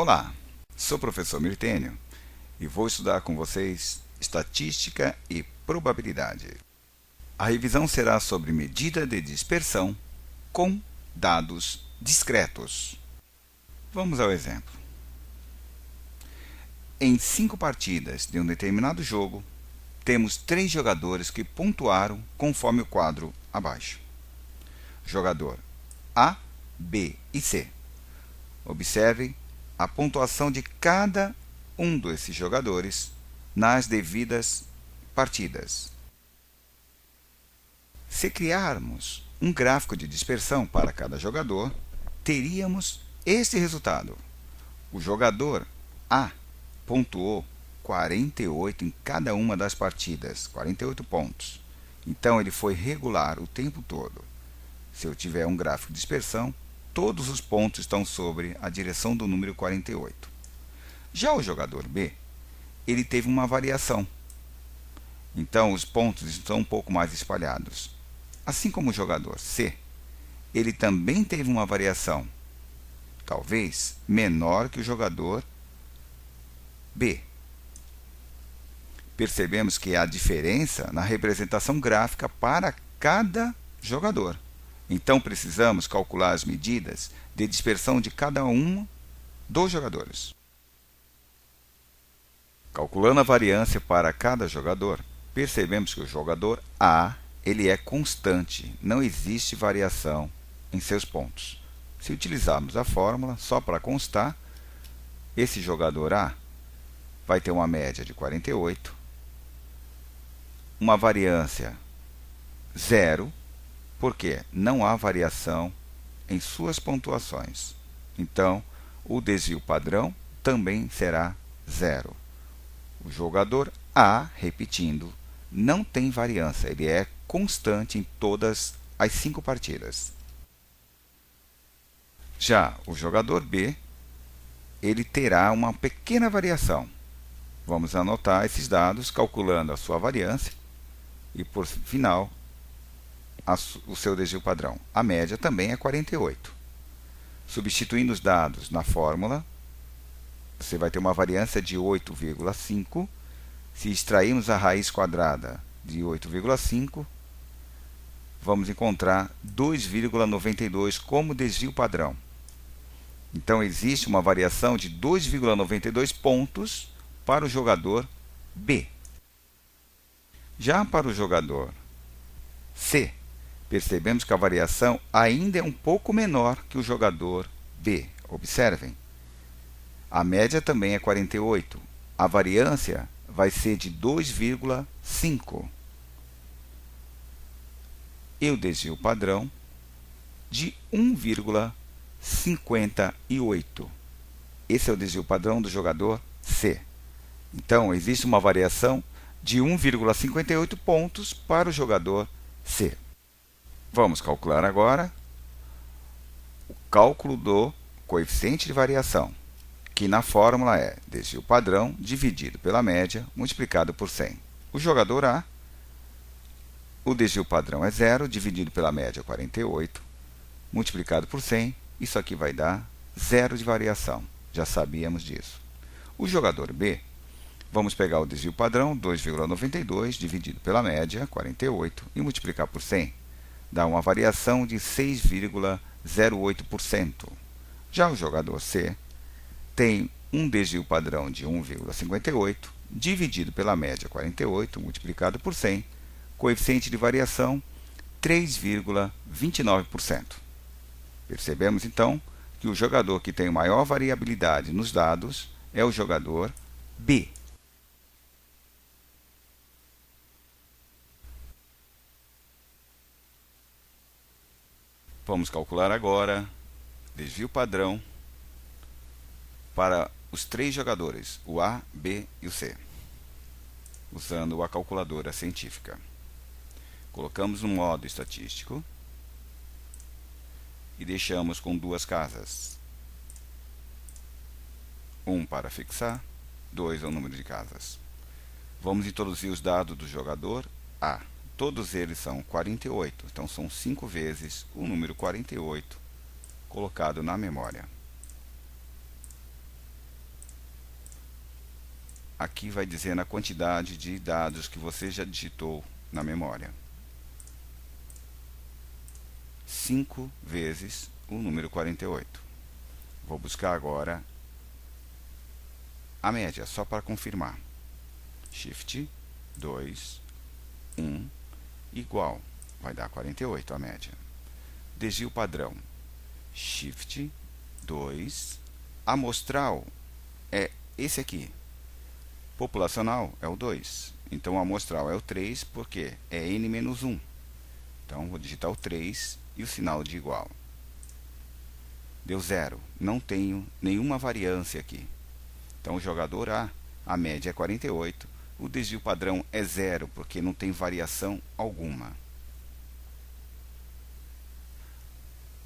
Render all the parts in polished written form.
Olá, sou o professor Mirtênio e vou estudar com vocês estatística e probabilidade. A revisão será sobre medida de dispersão com dados discretos. Vamos ao exemplo. Em 5 partidas de um determinado jogo, temos 3 jogadores que pontuaram conforme o quadro abaixo. Jogador A, B e C. Observe a pontuação de cada um desses jogadores nas devidas partidas. Se criarmos um gráfico de dispersão para cada jogador, teríamos este resultado. O jogador A pontuou 48 em cada uma das partidas, 48 pontos. Então ele foi regular o tempo todo. Se eu tiver um gráfico de dispersão, todos os pontos estão sobre a direção do número 48. Já o jogador B, ele teve uma variação. Então, os pontos estão um pouco mais espalhados. Assim como o jogador C, ele também teve uma variação, talvez menor que o jogador B. Percebemos que há diferença na representação gráfica para cada jogador. Então, precisamos calcular as medidas de dispersão de cada um dos jogadores. Calculando a variância para cada jogador, percebemos que o jogador A ele é constante, não existe variação em seus pontos. Se utilizarmos a fórmula, só para constar, esse jogador A vai ter uma média de 48, uma variância 0, porque não há variação em suas pontuações. Então, o desvio padrão também será 0. O jogador A, repetindo, não tem variância, ele é constante em todas as 5 partidas. Já o jogador B, ele terá uma pequena variação. Vamos anotar esses dados, calculando a sua variância e, por final, o seu desvio padrão. A média também é 48. Substituindo os dados na fórmula, você vai ter uma variância de 8,5. Se extrairmos a raiz quadrada de 8,5, vamos encontrar 2,92 como desvio padrão. Então, existe uma variação de 2,92 pontos para o jogador B. Já para o jogador C, percebemos que a variação ainda é um pouco menor que o jogador B. Observem. A média também é 48. A variância vai ser de 2,5. E o desvio padrão de 1,58. Esse é o desvio padrão do jogador C. Então, existe uma variação de 1,58 pontos para o jogador C. Vamos calcular agora o cálculo do coeficiente de variação, que na fórmula é desvio padrão dividido pela média multiplicado por 100. O jogador A, o desvio padrão é 0, dividido pela média 48, multiplicado por 100, isso aqui vai dar 0 de variação, já sabíamos disso. O jogador B, vamos pegar o desvio padrão, 2,92, dividido pela média, 48, e multiplicar por 100. Dá uma variação de 6,08%. Já o jogador C tem um desvio padrão de 1,58, dividido pela média 48, multiplicado por 100, coeficiente de variação 3,29%. Percebemos, então, que o jogador que tem maior variabilidade nos dados é o jogador B. Vamos calcular agora desvio padrão para os 3 jogadores, o A, B e o C, usando a calculadora científica. Colocamos no modo estatístico e deixamos com 2 casas. 1 para fixar, 2 é o número de casas. Vamos introduzir os dados do jogador A. Todos eles são 48, então são 5 vezes o número 48 colocado na memória. aqui vai dizendo a quantidade de dados que você já digitou na memória. 5 vezes o número 48. Vou buscar agora a média, só para confirmar. Shift 2, 1, igual, vai dar 48 a média. Desvio padrão, Shift 2, amostral é esse aqui, populacional é o 2, então o amostral é o 3, porque é n menos 1. Então, vou digitar o 3 e o sinal de igual. Deu 0, não tenho nenhuma variância aqui. Então, o jogador a média é 48, o desvio padrão é 0, porque não tem variação alguma.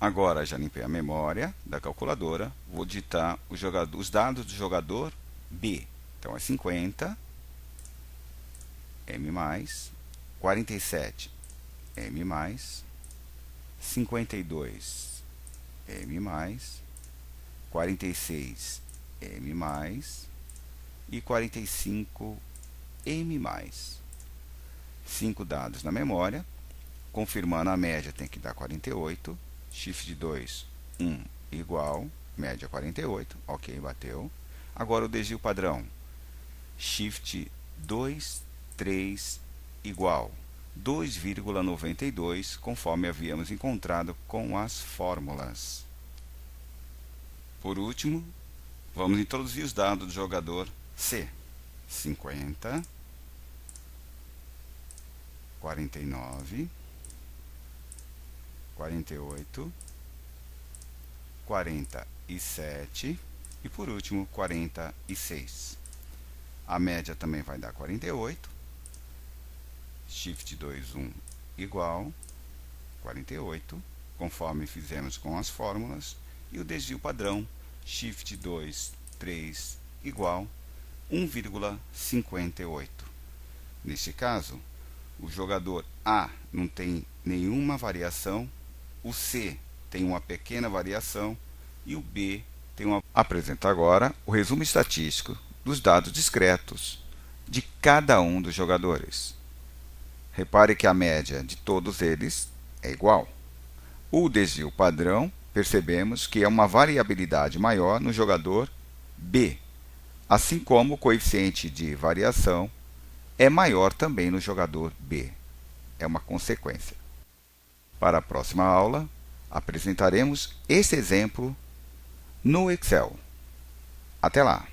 Agora, já limpei a memória da calculadora, vou digitar os dados do jogador B. Então, é 50, M+, 47, M+, 52, M+, 46, M+, e 45, M+. 5 dados na memória, confirmando a média tem que dar 48, Shift 2, 1, igual, média 48, ok, bateu. Agora o desvio padrão, Shift 2, 3, igual, 2,92, conforme havíamos encontrado com as fórmulas. Por último, vamos introduzir os dados do jogador C. 50, 49, 48, 47 e, por último, 46. A média também vai dar 48. Shift 2, 1, igual, 48, conforme fizemos com as fórmulas. E o desvio padrão, Shift 2, 3, igual, 1,58. Neste caso, o jogador A não tem nenhuma variação, o C tem uma pequena variação e o B tem uma... Apresento agora o resumo estatístico dos dados discretos de cada um dos jogadores. Repare que a média de todos eles é igual. O desvio padrão, percebemos que é uma variabilidade maior no jogador B, assim como o coeficiente de variação é maior também no jogador B. É uma consequência. Para a próxima aula, apresentaremos esse exemplo no Excel. Até lá!